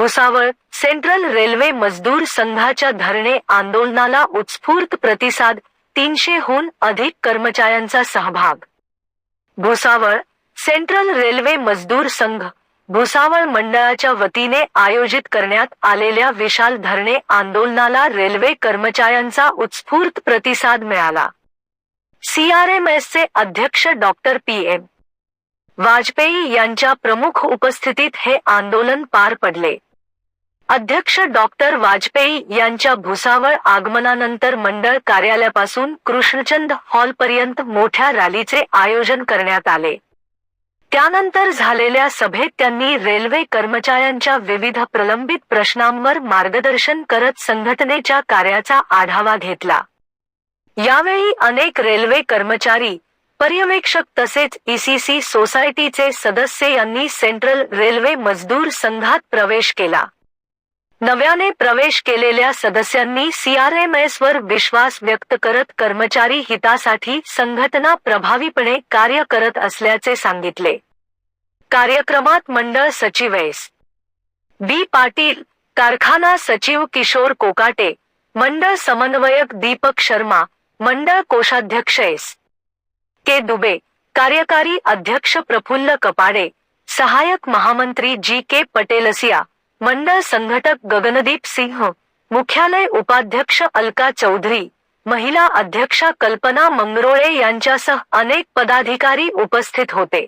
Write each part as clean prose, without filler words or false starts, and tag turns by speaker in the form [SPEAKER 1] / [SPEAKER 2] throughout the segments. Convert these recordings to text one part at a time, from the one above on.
[SPEAKER 1] Bhusawal central railway मजदूर संघाच्या धरणे आंदोलनाला उत्स्फूर्त प्रतिसाद, 300हून अधिक कर्मचाऱ्यांचा सहभाग। भुसावळ सेंट्रल रेल्वे मजदूर संघ भुसावळ मंडळाच्या वतीने आयोजित करण्यात आलेल्या विशाल धरणे आंदोलनाला रेल्वे कर्मचाऱ्यांचा उत्स्फूर्त प्रतिसाद मिळाला। CRMSचे अध्यक्ष डॉक्टर PM वाजपेयी यांच्या प्रमुख उपस्थितीत हे आंदोलन पार पडले। अध्यक्ष डॉक्टर वाजपेयी यांच्या भुसावळ आगमनानंतर मंडळ कार्यालयापासून कृष्णचंद हॉलपर्यंत मोठ्या रॅलीचे आयोजन करण्यात आले। त्यानंतर झालेल्या सभेत त्यांनी रेल्वे कर्मचाऱ्यांच्या विविध प्रलंबित प्रश्नांवर मार्गदर्शन करत संघटनेच्या कार्याचा आढावा घेतला। यावेळी अनेक रेल्वे कर्मचारी, पर्यवेक्षक तसेच ECC सोसायटीचे सदस्य यांनी सेंट्रल रेल्वे मजदूर संघात प्रवेश केला। नव्याने प्रवेश केलेल्या सदस्यांनी CRMS वर विश्वास व्यक्त करत कर्मचारी हितासाठी संघटना प्रभावीपणे कार्य करत असल्याचे सांगितले। कार्यक्रमात मंडळ सचिव S.B. पाटील, कारखाना सचिव किशोर कोकाटे, मंडळ समन्वयक दीपक शर्मा, मंडळ कोषाध्यक्ष S.K. दुबे, कार्यकारी अध्यक्ष प्रफुल्ल कपाडे, सहायक महामंत्री G.K. पटेलसिया, मंडळ संघटक गगनदीप सिंह, मुख्यालय उपाध्यक्ष अलका चौधरी, महिला अध्यक्षा कल्पना मंगरोळे यांच्यासह अनेक पदाधिकारी उपस्थित होते।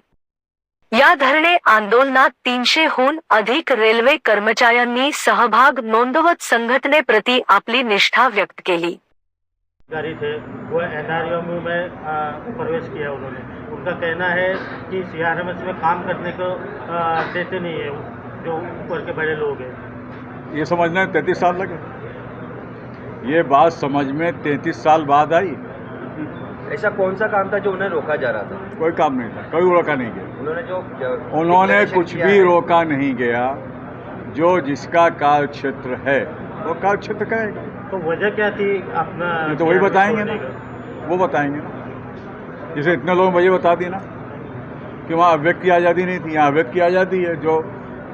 [SPEAKER 1] या धरणे आंदोलनात 300हून अधिक रेल्वे कर्मचाऱ्यांनी सहभाग नोंदवत संघटनेप्रती आपली निष्ठा व्यक्त केली।
[SPEAKER 2] थे वो NRMU में प्रवेश किया उन्होंने। उनका कहना है कि CRMS में काम करने को देते नहीं है जो ऊपर के बड़े लोग हैं।
[SPEAKER 3] ये समझने 33 साल लगे। ये बात समझ में 33 साल बाद आई।
[SPEAKER 4] ऐसा कौन सा काम था जो उन्हें रोका जा रहा था?
[SPEAKER 3] कोई काम नहीं था, कोई रोका नहीं गया। उन्होंने कुछ भी रोका नहीं गया। जो जिसका कार्य क्षेत्र है वो कार्य क्षेत्र कहेगा।
[SPEAKER 2] तो वजह क्या थी अपना?
[SPEAKER 3] तो वही बताएंगे ना, वो बताएंगे ना। जैसे इतने लोग वजह बता दी ना कि वहाँ अव्यक्त की आज़ादी नहीं थी, यहाँ अव्यक्त की आज़ादी है। जो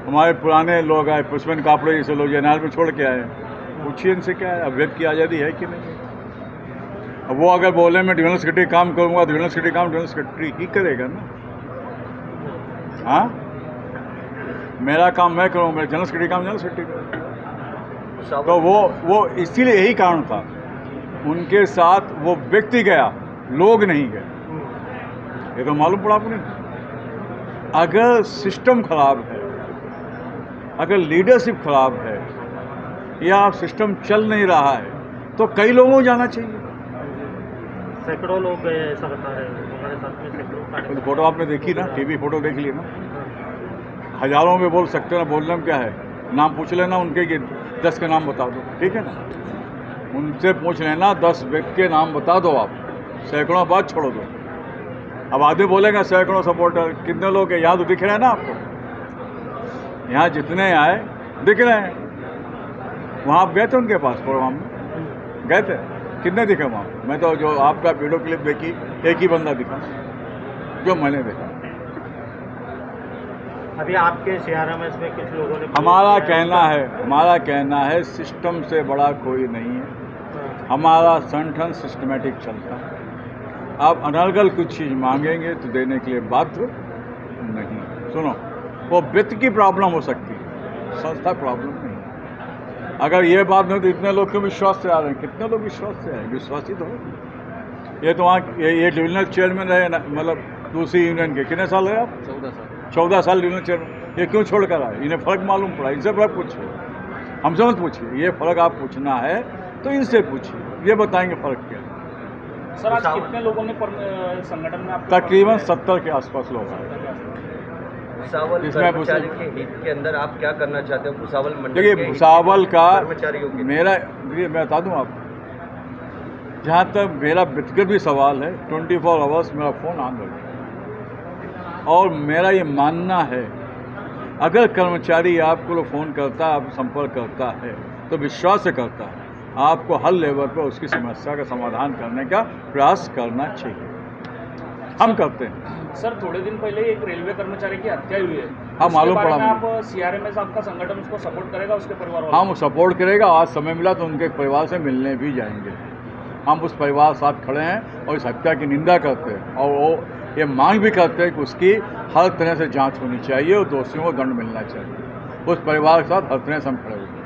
[SPEAKER 3] हमारे पुराने लोग आए, पुष्पन कापड़े जैसे लोग जेनरल में छोड़ के आए, पूछिए इनसे क्या है, अव्यक्त की आज़ादी है कि नहीं। अब वो अगर बोले मैं डिविजनल सेक्रेटरी काम करूँगा, डिविजनल सेक्रेटरी काम डिविजनल सेक्रेटरी ही करेगा ना। हाँ, मेरा काम मैं करूँ, मेरा जनरल सेक्रेटरी काम जनरल सेक्रेटरी करूँ। तो वो इसीलिए यही कारण था, उनके साथ वो व्यक्ति गया, लोग नहीं गए। ये तो मालूम पड़ा आपने। अगर सिस्टम खराब है, अगर लीडरशिप खराब है या सिस्टम चल नहीं रहा है तो कई लोगों को जाना चाहिए।
[SPEAKER 2] सैकड़ों लोग गए ऐसा बता रहे हैं, हमारे साथ में सैकड़ों।
[SPEAKER 3] तो फोटो आपने देखी ना, टीवी फोटो देख ली ना। हजारों में बोल सकते हो ना, बोलने में क्या है। नाम पूछ लेना उनके कि 10 के नाम बता दो, ठीक है ना। उनसे पूछ लेना 10 व्यक्ति के नाम बता दो, आप सैकड़ों बात छोड़ दो। अब आदमी बोलेगा सैकड़ों सपोर्टर, कितने लोग हैं यहाँ तो दिख रहे हैं ना आपको। यहाँ जितने आए दिख रहे हैं। वहाँ आप गए थे उनके पास प्रोग्राम में, गए थे, कितने दिखे वहाँ? मैं तो जो आपका वीडियो क्लिप देखी, एक ही बंदा दिखा जो मैंने देखा।
[SPEAKER 2] अभी आपके CRMS में कुछ लोगों ने
[SPEAKER 3] हमारा कहना है सिस्टम से बड़ा कोई नहीं है। हमारा संगठन सिस्टमेटिक चलता है। आप अनर्गल कुछ चीज़ मांगेंगे तो देने के लिए बाध्य नहीं। सुनो, वो वित्त की प्रॉब्लम हो सकती है, संस्था प्रॉब्लम नहीं है। अगर ये बात नहीं तो इतने लोग क्यों विश्वास से आ रहे हैं? कितने लोग विश्वास से आए? विश्वासित हो। ये तो वहाँ ये डिविजनल चेयरमैन रहे, मतलब दूसरी यूनियन के कितने साल रहे आप? 14 साल डिविजनल चेयरमैन। ये क्यों छोड़ कर आए? इन्हें फ़र्क मालूम पड़ा। इनसे फ़र्क पूछिए, हमसे मत पूछिए। ये फ़र्क आप पूछना है तो इनसे पूछिए, ये बताएंगे फ़र्क क्या है।
[SPEAKER 5] सर, आज कितने लोगों ने संगठन में
[SPEAKER 3] तकरीबन 70 के आसपास लोग आए।
[SPEAKER 4] भुसावल कर्मचारी के हित के अंदर आप क्या करना चाहते हो? भुसावल मंडल
[SPEAKER 3] देखिए, भुसावल का
[SPEAKER 4] कर्मचारियों के
[SPEAKER 3] मेरा, मैं बता दूं आपको, जहाँ तक मेरा व्यक्तिगत भी सवाल है, 24 आवर्स मेरा फ़ोन ऑन रहेगा। और मेरा ये मानना है, अगर कर्मचारी आपको फ़ोन करता है, आप संपर्क करता है तो विश्वास से करता है, आपको हर लेवल पर उसकी समस्या का समाधान करने का प्रयास करना चाहिए। हम करते हैं।
[SPEAKER 5] सर थोड़े दिन पहले एक रेलवे कर्मचारी की हत्या हुई है।
[SPEAKER 3] हाँ,
[SPEAKER 5] उसके
[SPEAKER 3] मालूम
[SPEAKER 5] बारे
[SPEAKER 3] पड़ा
[SPEAKER 5] में
[SPEAKER 3] मुझे।
[SPEAKER 5] आप सीआरएमएस आपका संगठन उसको सपोर्ट करेगा, उसके परिवार वालों
[SPEAKER 3] हम सपोर्ट करेगा। आज समय मिला तो उनके परिवार से मिलने भी जाएंगे। हम उस परिवार के साथ खड़े हैं और इस हत्या की निंदा करते हैं और वो ये मांग भी करते हैं कि उसकी हर तरह से जांच होनी चाहिए और दोषियों को दंड मिलना चाहिए। उस परिवार के साथ हर तरह से हम खड़े हुए हैं।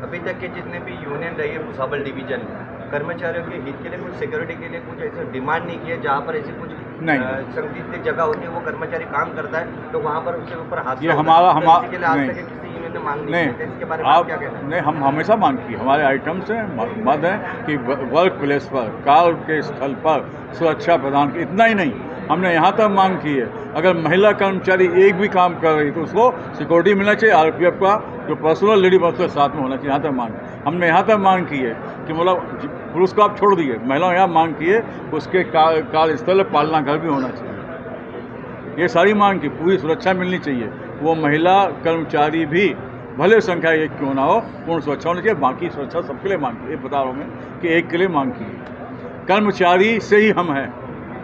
[SPEAKER 4] अभी तक के जितने भी यूनियन रही है भुसावल डिवीजन में, कर्मचारियों के हित के लिए कुछ सिक्योरिटी के लिए कुछ ऐसे डिमांड नहीं की है, जहाँ पर ऐसी कुछ
[SPEAKER 3] नहीं।
[SPEAKER 4] संदिग्ध जगह होती है, वो कर्मचारी काम करता है तो वहाँ पर उसके ऊपर हाथ
[SPEAKER 3] ये हमारा
[SPEAKER 4] के लिए आज
[SPEAKER 3] नहीं।
[SPEAKER 4] तक किसी यूनियन ने मांग नहीं
[SPEAKER 3] नहीं,
[SPEAKER 4] की है। इसके बारे में आप क्या कहना है?
[SPEAKER 3] नहीं, हम हमेशा मांग की। हमारे आइटम्स हैं, मद है कि वर्क प्लेस पर, कार्य के स्थल पर सुरक्षा प्रदान की। इतना ही नहीं, हमने यहाँ तक मांग की है, अगर महिला कर्मचारी एक भी काम कर रही तो उसको सिक्योरिटी मिलना चाहिए। आरपीएफ का जो पर्सनल लेडी बस के साथ में होना चाहिए। यहाँ तक मांग हमने यहाँ तक मांग की है कि मतलब पुरुष को आप छोड़ दिए, महिलाओं यहाँ मांग की है उसके कार्यस्थल पालना घर भी होना चाहिए। ये सारी मांग की, पूरी सुरक्षा मिलनी चाहिए। वो महिला कर्मचारी भी भले संख्या एक क्यों ना हो, पूर्ण सुरक्षा होनी चाहिए। बाकी सुरक्षा सबके लिए मांग की, ये बता रहा हूँ मैं कि एक के लिए मांग की है। कर्मचारी से ही हम हैं,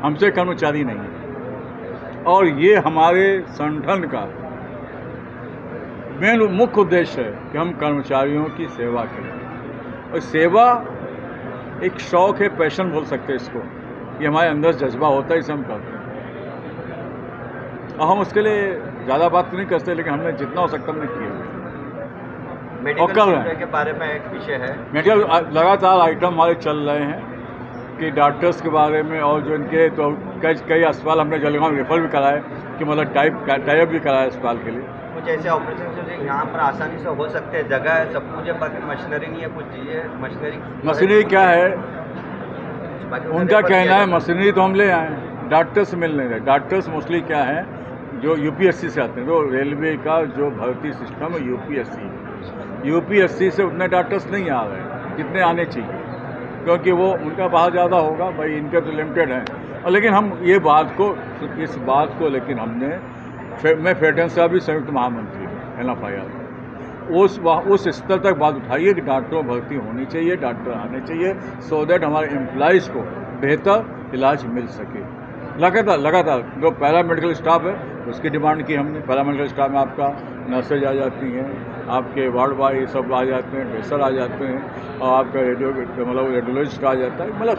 [SPEAKER 3] हमसे कर्मचारी नहीं है। और ये हमारे संगठन का मेन मुख्य उद्देश्य है कि हम कर्मचारियों की सेवा करें। और सेवा एक शौक है, पैशन बोल सकते हैं इसको। ये हमारे अंदर जज्बा होता है, इसे हम करते हैं। और हम उसके लिए ज़्यादा बात तो नहीं करते, लेकिन हमने जितना हो सकता हमने किया।
[SPEAKER 4] मेडिकल
[SPEAKER 3] कर रहे हैं।
[SPEAKER 4] सुविधा के बारे में एक विषय है,
[SPEAKER 3] मेडिकल लगातार आइटम हमारे चल रहे हैं कि डॉक्टर्स के बारे में और जो इनके तो कई अस्पताल हमने जलगांव रेफर भी कराए कि मतलब टाइप भी कराया अस्पताल के लिए।
[SPEAKER 4] कुछ ऐसे ऑपरेशन जो यहाँ पर आसानी से हो सकते हैं, जगह है, सब कुछ है, बाकी मशीनरी नहीं है, कुछ चीज़ें
[SPEAKER 3] मशीनरी क्या है,
[SPEAKER 4] बाकी
[SPEAKER 3] उनका
[SPEAKER 4] रेफर
[SPEAKER 3] कहना
[SPEAKER 4] किया
[SPEAKER 3] है
[SPEAKER 4] जाता
[SPEAKER 3] मशीनरी तो हम ले आए, डॉक्टर्स मिल नहीं रहे। डॉक्टर्स मोस्टली क्या है, जो यूपीएससी से आते हैं, तो रेलवे का जो भर्ती सिस्टम है यूपीएससी से उतने डॉक्टर्स नहीं आ रहे हैं जितने आने चाहिए, क्योंकि वो उनका बाहर ज़्यादा होगा भाई, इनके तो लिमिटेड हैं। और लेकिन हम इस बात को लेकिन मैं फेडरेशन का भी संयुक्त महामंत्री हूँ NFIR, उस स्तर तक बात उठाइए कि डॉक्टरों भर्ती होनी चाहिए, डॉक्टर आने चाहिए, सो दैट हमारे एम्प्लॉइज़ को बेहतर इलाज मिल सके। लगातार जो पैरा मेडिकल स्टाफ है उसकी डिमांड की हमने। पैरा मेडिकल स्टाफ में आपका नर्सेज आ जाती हैं, आपके वार्ड बॉय सब आ जाते हैं, ड्रेसर आ जाते हैं, और आपका रेडियोलॉजिस्ट आ जाता है। मतलब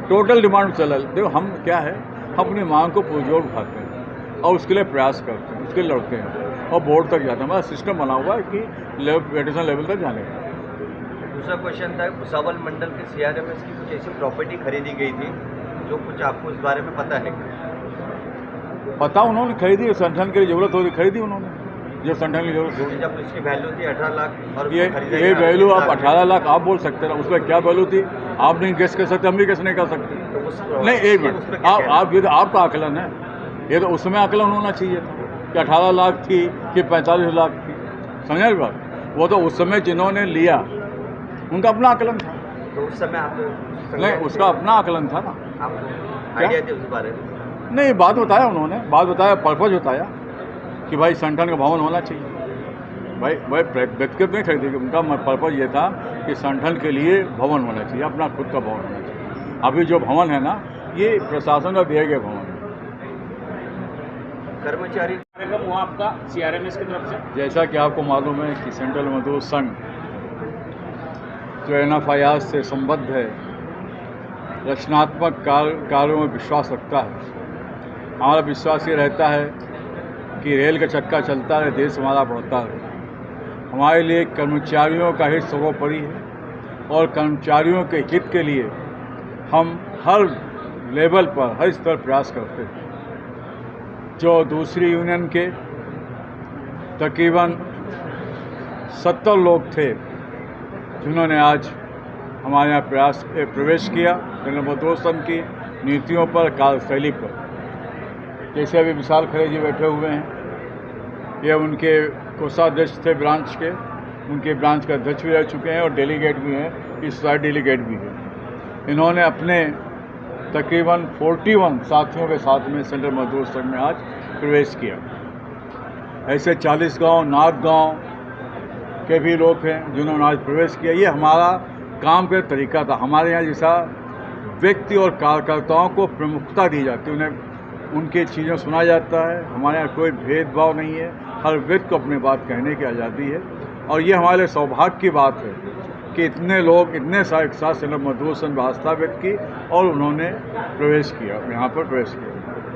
[SPEAKER 3] टोटल डिमांड चल रहा है। देखो हम क्या है, हम अपनी मांग को पुरजोर उठाते हैं और उसके लिए प्रयास करते हैं, उसके लिए लड़ते हैं और बोर्ड तक जाते हैं। हमारा सिस्टम बना हुआ है कि फेडरेशन लेवल तक जाने का।
[SPEAKER 4] दूसरा क्वेश्चन था, भुसावल मंडल के सीआरएमएस की कुछ ऐसी प्रॉपर्टी खरीदी गई थी, जो कुछ आपको इस बारे में पता है?
[SPEAKER 3] पता उन्होंने खरीदी, संगठन के लिए जरूरत होगी खरीदी उन्होंने, जो संगठन की जरूरत होगी।
[SPEAKER 4] जब इसकी वैल्यू थी 18 लाख और
[SPEAKER 3] ये वैल्यू आप 18 लाख आप बोल सकते हैं, उसमें क्या वैल्यू थी आप नहीं गेस कर सकते, हम भी गेस नहीं कर सकते। नहीं, एक मिनट, आप ये तो आपका आकलन है, ये तो उसमें आकलन होना चाहिए था कि 18 लाख थी कि 45 लाख थी। समझे बात? वो तो उस समय जिन्होंने लिया उनका अपना आकलन था।
[SPEAKER 4] तो उस समय आप
[SPEAKER 3] नहीं, उसका अपना आकलन था ना।
[SPEAKER 4] आपको आइडिया थी उस बारे में?
[SPEAKER 3] नहीं, बात बताया उन्होंने, पर्पज बताया कि भाई संगठन का भवन होना चाहिए। भाई व्यक्तिगत नहीं खरीदेगी, उनका पर्पज ये था कि संगठन के लिए भवन होना चाहिए, अपना खुद का भवन होना चाहिए। अभी जो भवन है ना, ये प्रशासन का दिए गए भवन है।
[SPEAKER 4] कर्मचारी
[SPEAKER 5] कार्यक्रम हुआ आपका सीआरएमएस की तरफ से?
[SPEAKER 3] जैसा कि आपको मालूम है कि सेंट्रल मजदूर संघ जो NFIR से संबद्ध है, रचनात्मक कार्यों में विश्वास रखता है। हमारा विश्वास ये रहता है कि रेल का चक्का चलता है, देश हमारा बढ़ता है। हमारे लिए कर्मचारियों का हित सर्वोपरि है और कर्मचारियों के हित के लिए हम हर लेवल पर, हर स्तर प्रयास करते हैं। जो दूसरी यूनियन के तकरीबन 70 लोग थे जिन्होंने आज हमारे यहाँ प्रवेश किया, मजदूर संघ की नीतियों पर, कार्यशैली पर। जैसे अभी विशाल खरे जी बैठे हुए हैं, ये उनके कोषाध्यक्ष थे ब्रांच के, उनके ब्रांच का अध्यक्ष भी रह चुके हैं और डेलीगेट भी हैं, इस साइड डेलीगेट भी है। इन्होंने अपने तकरीबन 41 साथियों के साथ में सेंट्रल मजदूर संघ में आज प्रवेश किया। ऐसे 40 गांव, नाथ गांव के भी लोग हैं जिन्होंने आज प्रवेश किया। ये हमारा काम का तरीका था। हमारे यहाँ जैसा व्यक्ति और कार्यकर्ताओं को प्रमुखता दी जाती है, उन्हें उनके चीज़ें सुना जाता है। हमारे यहाँ कोई भेदभाव नहीं है, हर व्यक्ति को अपनी बात कहने की आज़ादी है। और ये हमारे लिए सौभाग्य की बात है कि इतने लोग इतने सारे एक साथ मधुर संवास्था व्यक्त की और उन्होंने प्रवेश किया, यहाँ पर प्रवेश किया।